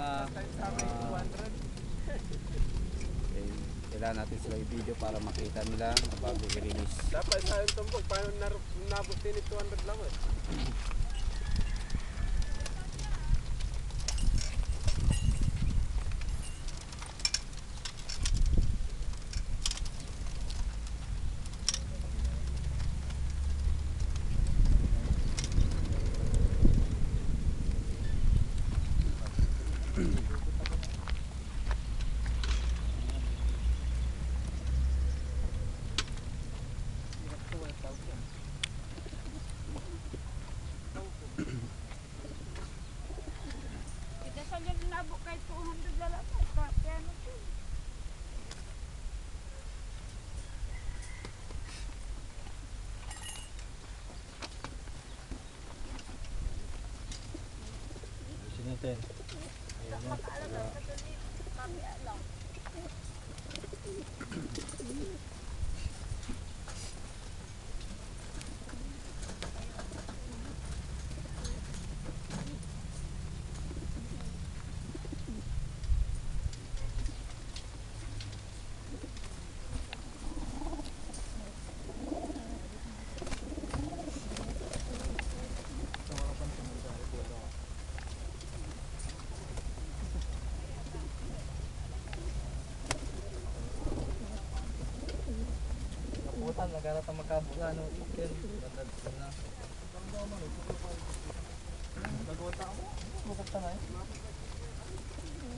na kailangan natin sila i-video para makita nila bago i-release. Dapat sa yung tumbok, paano nabot din 200 lang eh. Natin. Ayan na. Nagarat ang magkabuka, no? Ikin, bandad na. Nagawata ako. Bukag ta na eh.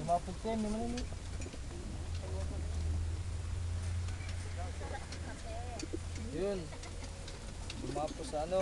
Lumapot siya, hindi man yun. Yun. Lumapot sa ano.